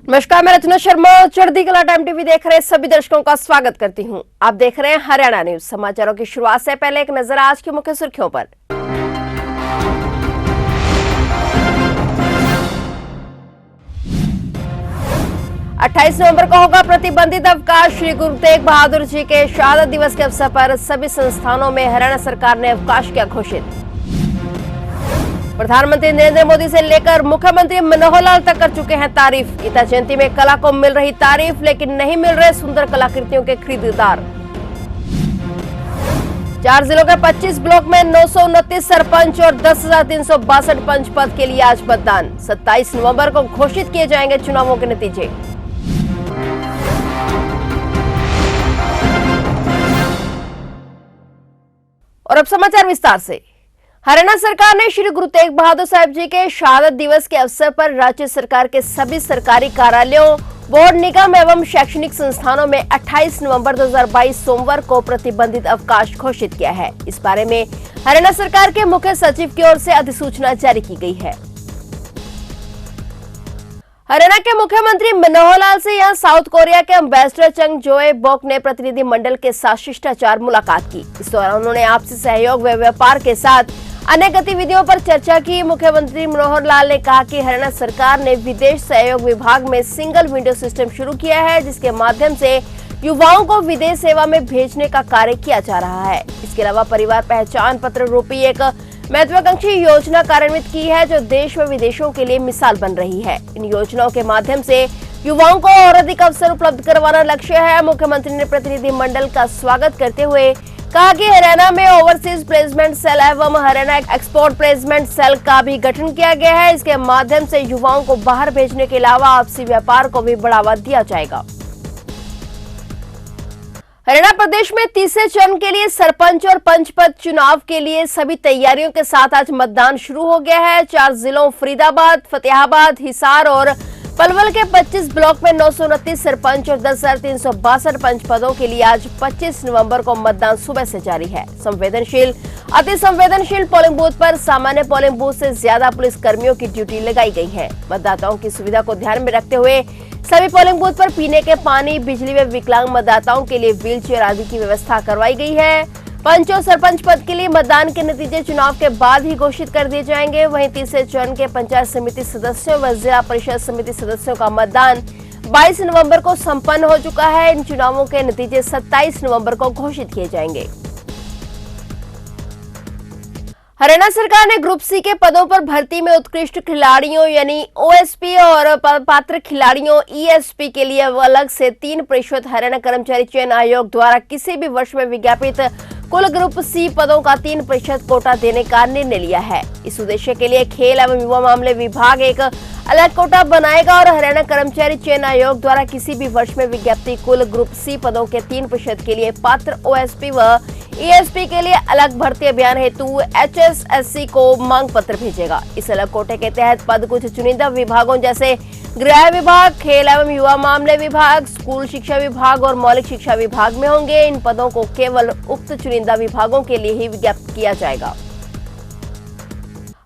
नमस्कार, मैं रचना शर्मा चढ़ती कला टाइम टीवी देख रहे सभी दर्शकों का स्वागत करती हूं। आप देख रहे हैं हरियाणा न्यूज। समाचारों की शुरुआत से पहले एक नजर आज की मुख्य सुर्खियों पर। 28 नवंबर को होगा प्रतिबंधित अवकाश। श्री गुरु तेग बहादुर जी के शहादत दिवस के अवसर पर सभी संस्थानों में हरियाणा सरकार ने अवकाश किया घोषित। प्रधानमंत्री नरेंद्र मोदी से लेकर मुख्यमंत्री मनोहर लाल तक कर चुके हैं तारीफ। गीता जयंती में कला को मिल रही तारीफ, लेकिन नहीं मिल रहे सुंदर कलाकृतियों के खरीदार। 4 जिलों के 25 ब्लॉक में 929 सरपंच और 10,362 पंच पद के लिए आज मतदान। 27 नवंबर को घोषित किए जाएंगे चुनावों के नतीजे। और अब समाचार विस्तार से। हरियाणा सरकार ने श्री गुरु तेग बहादुर साहब जी के शहादत दिवस के अवसर पर राज्य सरकार के सभी सरकारी कार्यालयों, बोर्ड, निगम एवं शैक्षणिक संस्थानों में 28 नवंबर 2022 सोमवार को प्रतिबंधित अवकाश घोषित किया है। इस बारे में हरियाणा सरकार के मुख्य सचिव की ओर से अधिसूचना जारी की गई है। हरियाणा के मुख्यमंत्री मनोहर लाल से यहां साउथ कोरिया के एम्बेसडर चंग जोए बॉक ने प्रतिनिधि मंडल के साथ शिष्टाचार मुलाकात की। इस दौरान उन्होंने आपसी सहयोग व व्यापार के साथ अन्य गतिविधियों पर चर्चा की। मुख्यमंत्री मनोहर लाल ने कहा कि हरियाणा सरकार ने विदेश सहयोग विभाग में सिंगल विंडो सिस्टम शुरू किया है, जिसके माध्यम से युवाओं को विदेश सेवा में भेजने का कार्य किया जा रहा है। इसके अलावा परिवार पहचान पत्र रूपी एक महत्वाकांक्षी योजना कार्यान्वित की है, जो देश व विदेशों के लिए मिसाल बन रही है। इन योजनाओं के माध्यम से युवाओं को और अधिक अवसर उपलब्ध करवाना लक्ष्य है। मुख्यमंत्री ने प्रतिनिधि मंडल का स्वागत करते हुए कहा कि हरियाणा में ओवरसीज प्लेसमेंट सेल एवं हरियाणा एक्सपोर्ट प्लेसमेंट सेल का भी गठन किया गया है। इसके माध्यम से युवाओं को बाहर भेजने के अलावा आपसी व्यापार को भी बढ़ावा दिया जाएगा। हरियाणा प्रदेश में तीसरे चरण के लिए सरपंच और पंच पद चुनाव के लिए सभी तैयारियों के साथ आज मतदान शुरू हो गया है। 4 जिलों फरीदाबाद, फतेहाबाद, हिसार और पलवल के 25 ब्लॉक में 929 सरपंच और 10,362 पंच पदों के लिए आज 25 नवंबर को मतदान सुबह से जारी है। संवेदनशील, अति संवेदनशील पोलिंग बूथ पर सामान्य पोलिंग बूथ से ज्यादा पुलिस कर्मियों की ड्यूटी लगाई गई है। मतदाताओं की सुविधा को ध्यान में रखते हुए सभी पोलिंग बूथ पर पीने के पानी, बिजली व विकलांग मतदाताओं के लिए व्हील चेयर आदि की व्यवस्था करवाई गई है। पंच और सरपंच पद के लिए मतदान के नतीजे चुनाव के बाद ही घोषित कर दिए जाएंगे। वहीं तीसरे चरण के पंचायत समिति सदस्यों व जिला परिषद समिति सदस्यों का मतदान 22 नवंबर को संपन्न हो चुका है। इन चुनावों के नतीजे 27 नवंबर को घोषित किए जाएंगे। हरियाणा सरकार ने ग्रुप सी के पदों पर भर्ती में उत्कृष्ट खिलाड़ियों यानी ओएसपी और पात्र खिलाड़ियों ईएसपी के लिए अलग से 3% हरियाणा कर्मचारी चयन आयोग द्वारा किसी भी वर्ष में विज्ञापित कुल ग्रुप सी पदों का 3% कोटा देने का निर्णय लिया है। इस उद्देश्य के लिए खेल एवं युवा मामले विभाग एक अलग कोटा बनाएगा और हरियाणा कर्मचारी चयन आयोग द्वारा किसी भी वर्ष में विज्ञप्ति कुल ग्रुप सी पदों के 3% के लिए पात्र ओएसपी व ईएसपी के लिए अलग भर्ती अभियान हेतु एचएसएससी को मांग पत्र भेजेगा। इस अलग कोटे के तहत पद कुछ चुनिंदा विभागों जैसे गृह विभाग, खेल एवं युवा मामले विभाग, स्कूल शिक्षा विभाग और मौलिक शिक्षा विभाग में होंगे। इन पदों को केवल उक्त चुनिंदा विभागों के लिए ही विज्ञप्त किया जाएगा।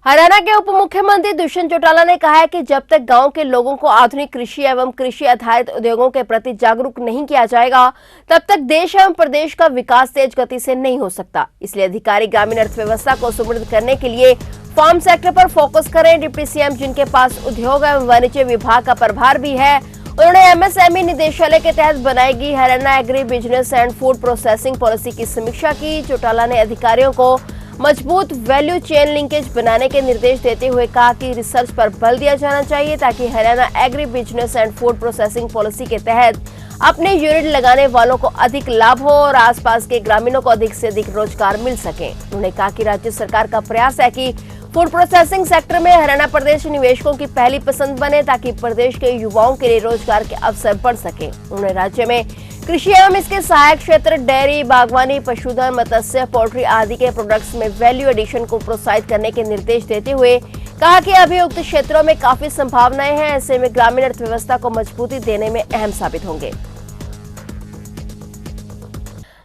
हरियाणा के उप मुख्यमंत्री दुष्यंत चौटाला ने कहा है कि जब तक गांव के लोगों को आधुनिक कृषि एवं कृषि आधारित उद्योगों के प्रति जागरूक नहीं किया जाएगा, तब तक देश एवं प्रदेश का विकास तेज गति से नहीं हो सकता। इसलिए अधिकारी ग्रामीण अर्थव्यवस्था को सुदृढ़ करने के लिए फार्म सेक्टर पर फोकस करें। डिप्टी सीएम, जिनके पास उद्योग एवं वाणिज्य विभाग का प्रभार भी है, उन्होंने एमएसएमई निदेशालय के तहत बनाएगी Haryana agri business and food processing policy की समीक्षा की। चौटाला ने अधिकारियों को मजबूत वैल्यू चेन लिंकेज बनाने के निर्देश देते हुए कहा कि रिसर्च पर बल दिया जाना चाहिए, ताकि Haryana agri business and food processing policy के तहत अपने यूनिट लगाने वालों को अधिक लाभ हो और आसपास के ग्रामीणों को अधिक से अधिक रोजगार मिल सके। उन्होंने कहा कि राज्य सरकार का प्रयास है कि फूड प्रोसेसिंग सेक्टर में हरियाणा प्रदेश निवेशकों की पहली पसंद बने, ताकि प्रदेश के युवाओं के लिए रोजगार के अवसर बढ़ सके। उन्होंने राज्य में कृषि एवं इसके सहायक क्षेत्र डेयरी, बागवानी, पशुधन, मत्स्य, पोल्ट्री आदि के प्रोडक्ट्स में वैल्यू एडिशन को प्रोत्साहित करने के निर्देश देते हुए कहा कि अभी उक्त क्षेत्रों में काफी संभावनाएं हैं। ऐसे में ग्रामीण अर्थव्यवस्था को मजबूती देने में अहम साबित होंगे।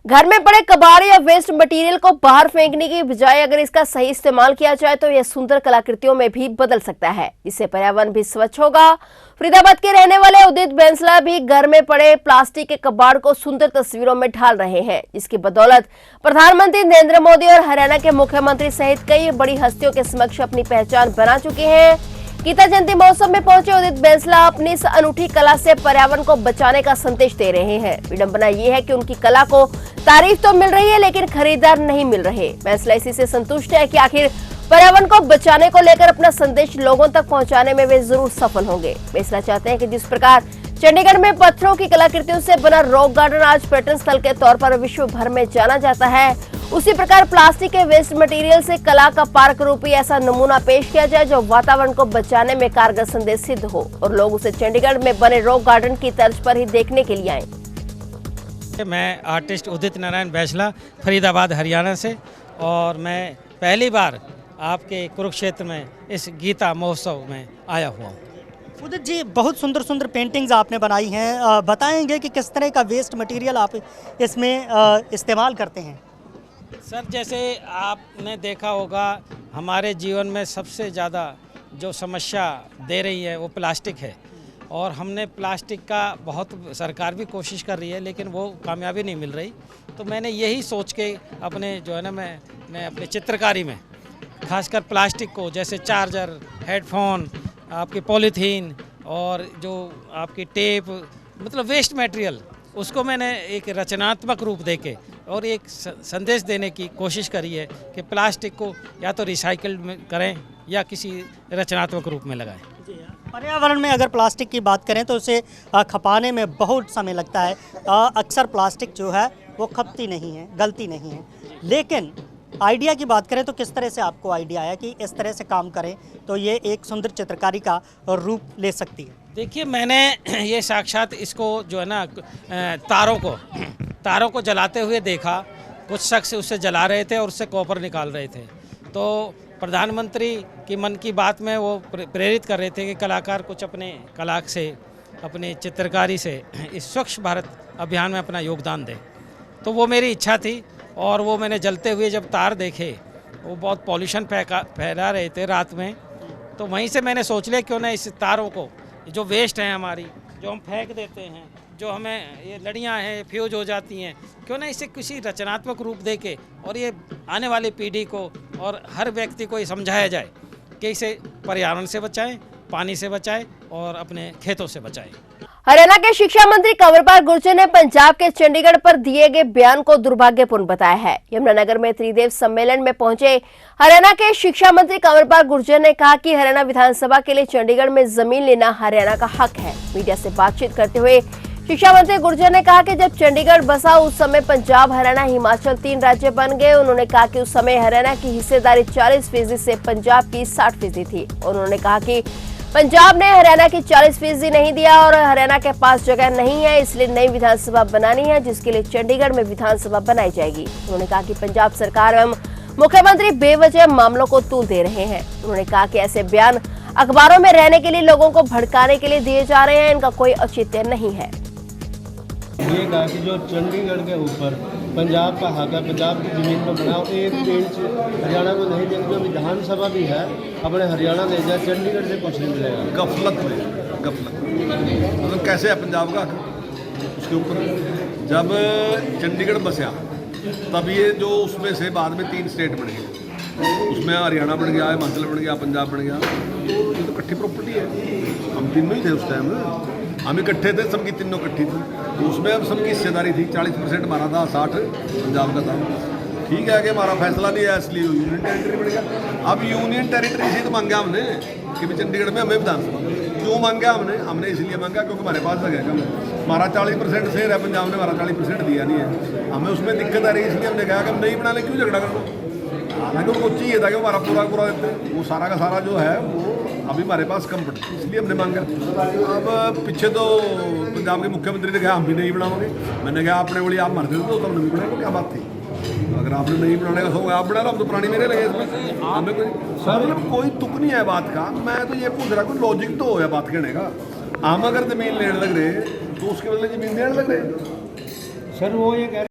घर में पड़े कबाड़ या वेस्ट मटेरियल को बाहर फेंकने की बजाय अगर इसका सही इस्तेमाल किया जाए तो यह सुंदर कलाकृतियों में भी बदल सकता है। इससे पर्यावरण भी स्वच्छ होगा। फरीदाबाद के रहने वाले उदित बैंसला भी घर में पड़े प्लास्टिक के कबाड़ को सुंदर तस्वीरों में ढाल रहे हैं, जिसकी बदौलत प्रधानमंत्री नरेंद्र मोदी और हरियाणा के मुख्यमंत्री सहित कई बड़ी हस्तियों के समक्ष अपनी पहचान बना चुके हैं। गीता जयंती महोत्सव में पहुंचे उदित बैंसला अपनी इस अनूठी कला से पर्यावरण को बचाने का संदेश दे रहे हैं। विडंबना ये है कि उनकी कला को तारीफ तो मिल रही है लेकिन खरीदार नहीं मिल रहे। बैंसला इसी से संतुष्ट है कि आखिर पर्यावरण को बचाने को लेकर अपना संदेश लोगों तक पहुंचाने में वे जरूर सफल होंगे। बैंसला चाहते हैं कि जिस प्रकार चंडीगढ़ में पत्थरों की कलाकृतियों से बना रॉक गार्डन आज पर्यटन स्थल के तौर पर विश्व भर में जाना जाता है, उसी प्रकार प्लास्टिक के वेस्ट मटेरियल से कला का पार्क रूपी ऐसा नमूना पेश किया जाए जो वातावरण को बचाने में कारगर संदेश सिद्ध हो और लोग उसे चंडीगढ़ में बने रॉक गार्डन की तर्ज पर ही देखने के लिए आए। मैं आर्टिस्ट उदित नारायण बैंसला फरीदाबाद हरियाणा से, और मैं पहली बार आपके कुरुक्षेत्र में इस गीता महोत्सव में आया हुआ हूँ। उदित जी, बहुत सुंदर सुंदर पेंटिंग्स आपने बनाई हैं, बताएंगे कि किस तरह का वेस्ट मटेरियल आप इसमें इस्तेमाल करते हैं? सर, जैसे आपने देखा होगा हमारे जीवन में सबसे ज़्यादा जो समस्या दे रही है वो प्लास्टिक है, और हमने प्लास्टिक का बहुत सरकार भी कोशिश कर रही है लेकिन वो कामयाबी नहीं मिल रही। तो मैंने यही सोच के अपने जो है ना मैं अपने चित्रकारी में खासकर प्लास्टिक को, जैसे चार्जर, हेडफोन, आपकी पॉलीथीन और जो आपकी टेप, मतलब वेस्ट मटेरियल, उसको मैंने एक रचनात्मक रूप देके और एक संदेश देने की कोशिश करी है कि प्लास्टिक को या तो रिसाइकिल में करें या किसी रचनात्मक रूप में लगाएं। पर्यावरण में अगर प्लास्टिक की बात करें तो उसे खपाने में बहुत समय लगता है। अक्सर प्लास्टिक जो है वो खपती नहीं है, गलती नहीं है। लेकिन आइडिया की बात करें तो किस तरह से आपको आइडिया आया कि इस तरह से काम करें तो ये एक सुंदर चित्रकारी का रूप ले सकती है? देखिए, मैंने ये साक्षात इसको जो है ना तारों को जलाते हुए देखा। कुछ शख्स उससे जला रहे थे और उससे कॉपर निकाल रहे थे। तो प्रधानमंत्री की मन की बात में वो प्रेरित कर रहे थे कि कलाकार कुछ अपने कला से, अपनी चित्रकारी से इस स्वच्छ भारत अभियान में अपना योगदान दें। तो वो मेरी इच्छा थी, और वो मैंने जलते हुए जब तार देखे, वो बहुत पॉल्यूशन फैला रहे थे रात में, तो वहीं से मैंने सोच लिया क्यों ना इस तारों को, जो वेस्ट हैं हमारी, जो हम फेंक देते हैं, जो हमें ये लड़ियाँ हैं फ्यूज हो जाती हैं, क्यों ना इसे किसी रचनात्मक रूप दे के और ये आने वाली पीढ़ी को और हर व्यक्ति को ये समझाया जाए कि इसे पर्यावरण से बचाएं, पानी से बचाएं और अपने खेतों से बचाएं। हरियाणा के शिक्षा मंत्री कंवरपाल गुर्जर ने पंजाब के चंडीगढ़ पर दिए गए बयान को दुर्भाग्यपूर्ण बताया है। यमुनानगर में त्रिदेव सम्मेलन में पहुंचे हरियाणा के शिक्षा मंत्री कंवरपाल गुर्जर ने कहा कि हरियाणा विधानसभा के लिए चंडीगढ़ में जमीन लेना हरियाणा का हक है। मीडिया से बातचीत करते हुए शिक्षा मंत्री गुर्जर ने कहा कि जब चंडीगढ़ बसा उस समय पंजाब, हरियाणा, हिमाचल 3 राज्य बन गए। उन्होंने कहा कि उस समय हरियाणा की हिस्सेदारी 40% से पंजाब की 60% थी। उन्होंने कहा कि पंजाब ने हरियाणा की 40% नहीं दिया और हरियाणा के पास जगह नहीं है, इसलिए नई विधानसभा बनानी है जिसके लिए चंडीगढ़ में विधानसभा बनाई जाएगी। उन्होंने कहा कि पंजाब सरकार एवं मुख्यमंत्री बेवजह मामलों को तूल दे रहे हैं। उन्होंने कहा कि ऐसे बयान अखबारों में रहने के लिए, लोगों को भड़काने के लिए दिए जा रहे हैं, इनका कोई औचित्य नहीं है। ये कहा कि जो चंडीगढ़ के ऊपर पंजाब का हक है, पंजाब की ज़मीन पर बनाओ, 1 इंच हरियाणा को नहीं देंगे। जो विधानसभा भी है अपने हरियाणा ले जाए, चंडीगढ़ से कुछ नहीं मिलेगा। गफलत मतलब कैसे है पंजाब का उसके ऊपर? जब चंडीगढ़ बसा तब ये जो उसमें से बाद में 3 स्टेट बन गए, उसमें हरियाणा बन गया, हिमाचल बन गया, पंजाब बन गया। तो ये तो इकट्ठी प्रॉपर्टी है। हम तीनों ही थे उस टाइम, हम इकट्ठे थे, सबकी तीनों इकट्ठी थी। तो उसमें अब सबकी हिस्सेदारी थी। 40% हमारा था, 60 पंजाब का था। ठीक है कि हमारा फैसला नहीं है, इसलिए यूनियन टेरिटरी बन गया। अब यूनियन टेरिटरी से तो मांगा हमने कि भी चंडीगढ़ में हमें विधानसभा क्यों मांगा हमने इसलिए मांगा क्योंकि हमारे पास जगह कम है। हमारा 40% शेयर है, पंजाब ने हमारा 40% दिया नहीं है। हमें उसमें दिक्कत आ रही है, इसलिए हमने कहा कि हम नहीं बना ले, क्यों झगड़ा करना। हालांकि उनको चाहिए था कि हमारा पूरा देते, वो सारा का सारा जो है वो अभी हमारे पास कम पड़ा, इसलिए हमने मांगा। अब पीछे तो पंजाब के मुख्यमंत्री ने कहा हम भी नहीं बनाओगे। मैंने कहा अपने बोली आप मरते तो हमने भी बनाएंगे, क्या बात थी? अगर आपने नहीं बनाने का सोच आप बना लो, हम तो प्राणी मेरे लगे इसमें। हमें कोई तुक नहीं है बात का। मैं तो ये पूछ रहा कोई लॉजिक तो हो बात कहने का। हम अगर जमीन लेने लग रहे तो उसके बदले जमीन देने लग रहे। सर वो ये कह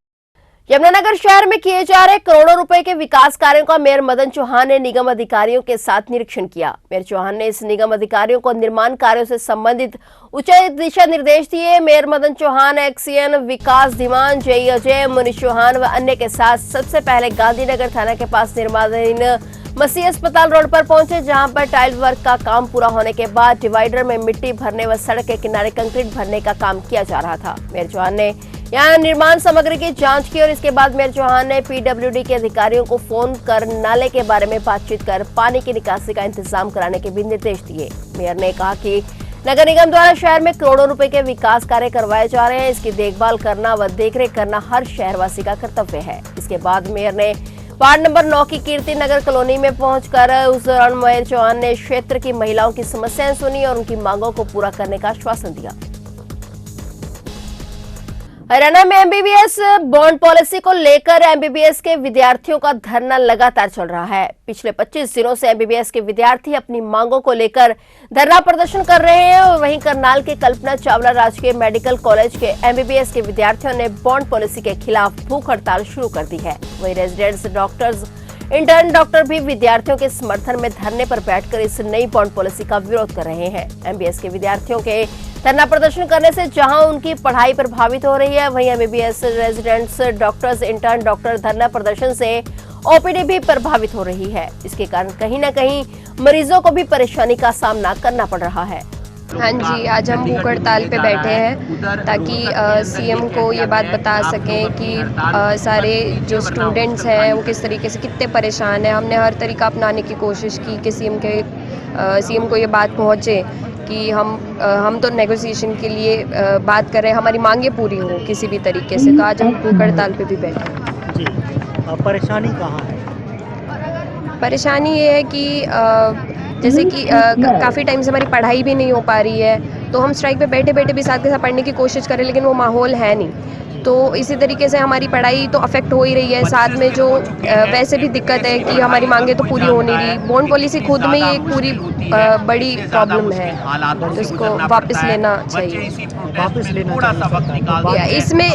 यमुनानगर शहर में किए जा रहे करोड़ों रुपए के विकास कार्यों का मेयर मदन चौहान ने निगम अधिकारियों के साथ निरीक्षण किया। मेयर चौहान ने इस निगम अधिकारियों को निर्माण कार्यों से संबंधित उचित दिशा निर्देश दिए। मेयर मदन चौहान, एक्सीएन विकास धीमान, जय अजय, मुनीश चौहान व अन्य के साथ सबसे पहले गांधीनगर थाना के पास निर्माणाधीन मसीह अस्पताल रोड पर पहुंचे, जहां पर टाइल वर्क का काम पूरा होने के बाद डिवाइडर में मिट्टी भरने व सड़क के किनारे कंक्रीट भरने का काम किया जा रहा था। मेयर चौहान ने यहां निर्माण सामग्री की जांच की और इसके बाद मेयर चौहान ने पीडब्ल्यूडी के अधिकारियों को फोन कर नाले के बारे में बातचीत कर पानी की निकासी का इंतजाम कराने के भी निर्देश दिए। मेयर ने कहा कि नगर निगम द्वारा शहर में करोड़ों रुपए के विकास कार्य करवाए जा रहे हैं, इसकी देखभाल करना व देखरेख करना हर शहरवासी का कर्तव्य है। इसके बाद मेयर ने वार्ड नंबर 9 की कीर्ति नगर कॉलोनी में पहुंचकर उस दौरान मेयर चौहान ने क्षेत्र की महिलाओं की समस्याएं सुनी और उनकी मांगों को पूरा करने का आश्वासन दिया। हरियाणा में एमबीबीएस बॉन्ड पॉलिसी को लेकर एमबीबीएस के विद्यार्थियों का धरना लगातार चल रहा है। पिछले 25 दिनों से एमबीबीएस के विद्यार्थी अपनी मांगों को लेकर धरना प्रदर्शन कर रहे हैं और वहीं करनाल के कल्पना चावला राजकीय मेडिकल कॉलेज के एमबीबीएस के विद्यार्थियों ने बॉन्ड पॉलिसी के खिलाफ भूख हड़ताल शुरू कर दी है। वहीं रेजिडेंट्स डॉक्टर्स, इंटर्न डॉक्टर भी विद्यार्थियों के समर्थन में धरने पर बैठकर इस नई बॉन्ड पॉलिसी का विरोध कर रहे हैं। एमबीबीएस के विद्यार्थियों के धरना प्रदर्शन करने से जहां उनकी पढ़ाई प्रभावित हो रही है, वहीं MBBS residents doctors, intern doctor धरना प्रदर्शन से ओपीडी भी प्रभावित हो रही है। इसके कारण कहीं न कहीं मरीजों को भी परेशानी का सामना करना पड़ रहा है। हाँ जी, आज हम भूख हड़ताल पे बैठे हैं ताकि सीएम को ये बात बता सकें कि सारे जो स्टूडेंट्स हैं वो किस तरीके से कितने परेशान हैं। हमने हर तरीका अपनाने की कोशिश की कि सीएम को ये बात पहुँचे कि हम तो नेगोशिएशन के लिए बात कर रहे हैं, हमारी मांगे पूरी हो किसी भी तरीके से। तो आज हम भूख हड़ताल पे भी बैठे हैं। जी, परेशानी कहाँ है? परेशानी ये है कि जैसे कि काफ़ी टाइम से हमारी पढ़ाई भी नहीं हो पा रही है, तो हम स्ट्राइक पे बैठे बैठे भी साथ के साथ पढ़ने की कोशिश करें, लेकिन वो माहौल है नहीं। तो इसी तरीके से हमारी पढ़ाई तो अफेक्ट हो ही रही है, साथ में जो वैसे भी दिक्कत है कि हमारी मांगे तो पूरी हो नहीं रही। बॉन्ड पॉलिसी खुद में ही एक पूरी बड़ी प्रॉब्लम है, तो इसको वापस लेना चाहिए। वापस लेना चाहिए। इसमें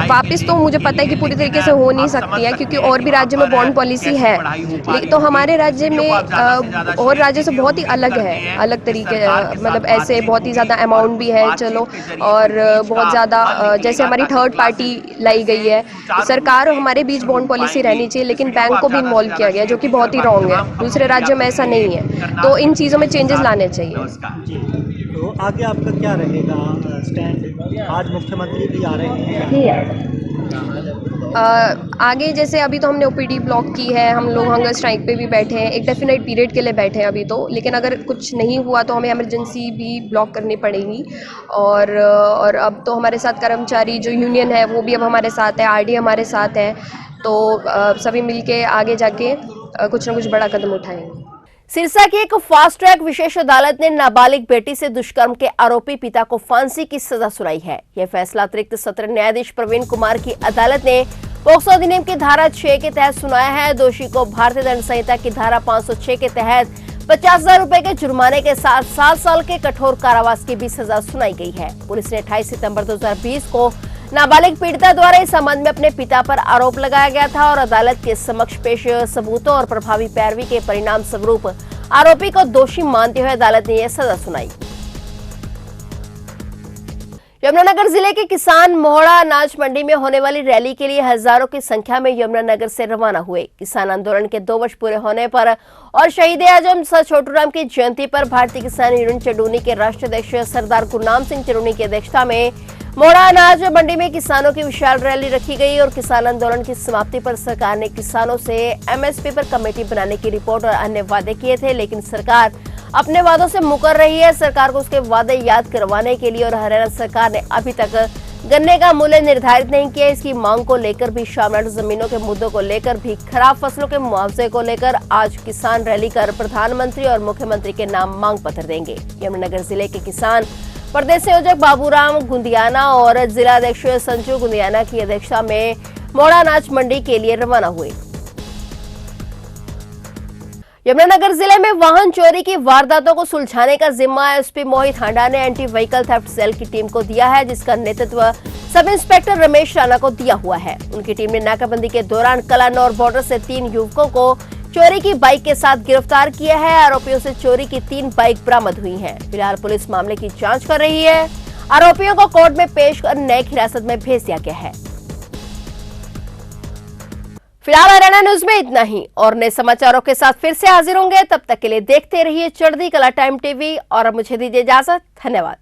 वापस तो मुझे पता है कि पूरी तरीके से हो नहीं सकती है, क्योंकि और भी राज्य में बॉन्ड पॉलिसी है, लेकिन तो हमारे राज्य में और राज्य से बहुत ही अलग है, अलग तरीके, मतलब ऐसे बहुत ही ज़्यादा अमाउंट भी है चलो, और बहुत ज़्यादा जैसे हमारी थर्ड पार्टी लाई गई है। सरकार और हमारे बीच बॉन्ड पॉलिसी रहनी चाहिए, लेकिन बैंक को भी इन्वॉल्व किया गया, जो कि बहुत ही रॉन्ग है। दूसरे राज्यों में ऐसा नहीं है, तो इन चीज़ों में चेंजेस लाने चाहिए। तो आगे आपका क्या रहेगा स्टैंड? आज मुख्यमंत्री भी आ रहे हैं। आगे जैसे अभी तो हमने ओपीडी ब्लॉक की है, हम लोग हंगर स्ट्राइक पे भी बैठे हैं, एक डेफिनेट पीरियड के लिए बैठे हैं अभी तो, लेकिन अगर कुछ नहीं हुआ तो हमें इमरजेंसी भी ब्लॉक करनी पड़ेगी। और अब तो हमारे साथ कर्मचारी जो यूनियन है वो भी अब हमारे साथ है, आरडी हमारे साथ है, तो सभी मिलके आगे जाके कुछ ना कुछ बड़ा कदम उठाएंगे। सिरसा की एक फास्ट ट्रैक विशेष अदालत ने नाबालिग बेटी से दुष्कर्म के आरोपी पिता को फांसी की सजा सुनाई है। यह फैसला अतिरिक्त सत्र न्यायाधीश प्रवीण कुमार की अदालत ने पोक्सो अधिनियम की धारा 6 के तहत सुनाया है। दोषी को भारतीय दंड संहिता की धारा 506 के तहत 50,000 रुपए के जुर्माने के साथ 7 साल के कठोर कारावास की भी सजा सुनाई गई है। पुलिस ने 28 सितंबर 2020 को नाबालिग पीड़िता द्वारा इस संबंध में अपने पिता पर आरोप लगाया गया था और अदालत के समक्ष पेश सबूतों और प्रभावी पैरवी के परिणाम स्वरूप आरोपी को दोषी मानते हुए अदालत ने यह सजा सुनाई। यमुनानगर जिले के किसान मोहड़ा अनाज मंडी में होने वाली रैली के लिए हजारों की संख्या में यमुनानगर से रवाना हुए। किसान आंदोलन के 2 वर्ष पूरे होने पर और शहीद आजम सर छोटूराम की जयंती पर भारतीय किसान यूनियन चडूनी के राष्ट्रीय अध्यक्ष सरदार गुरनाम सिंह चडूनी की अध्यक्षता में मोहड़ा अनाज मंडी में किसानों की विशाल रैली रखी गई और किसान आंदोलन की समाप्ति पर सरकार ने किसानों से एमएसपी पर कमेटी बनाने की रिपोर्ट और अन्य वादे किए थे, लेकिन सरकार अपने वादों से मुकर रही है। सरकार को उसके वादे याद करवाने के लिए और हरियाणा सरकार ने अभी तक गन्ने का मूल्य निर्धारित नहीं किया। इसकी मांग को लेकर भी, शामिल जमीनों के मुद्दों को लेकर भी, खराब फसलों के मुआवजे को लेकर आज किसान रैली कर प्रधानमंत्री और मुख्यमंत्री के नाम मांग पत्र देंगे। यमुनानगर जिले के किसान प्रदेश संयोजक बाबूराम गुंदियाना और जिला अध्यक्ष संजू गुंदियाना की अध्यक्षता में मोहड़ा अनाज मंडी के लिए रवाना हुए। यमुनानगर जिले में वाहन चोरी की वारदातों को सुलझाने का जिम्मा एसपी मोहित हांडा ने एंटी व्हीकल थेफ्ट सेल की टीम को दिया है, जिसका नेतृत्व सब इंस्पेक्टर रमेश राणा को दिया हुआ है। उनकी टीम ने नाकाबंदी के दौरान कलानौर बॉर्डर से 3 युवकों को चोरी की बाइक के साथ गिरफ्तार किया है। आरोपियों से चोरी की 3 बाइक बरामद हुई हैं। फिलहाल पुलिस मामले की जांच कर रही है। आरोपियों को कोर्ट में पेश कर न्यायिक हिरासत में भेज दिया गया है। फिलहाल हरियाणा न्यूज में इतना ही और नए समाचारों के साथ फिर से हाजिर होंगे। तब तक के लिए देखते रहिए चढ़ती कला टाइम टीवी और अब मुझे दीजिए इजाजत। धन्यवाद।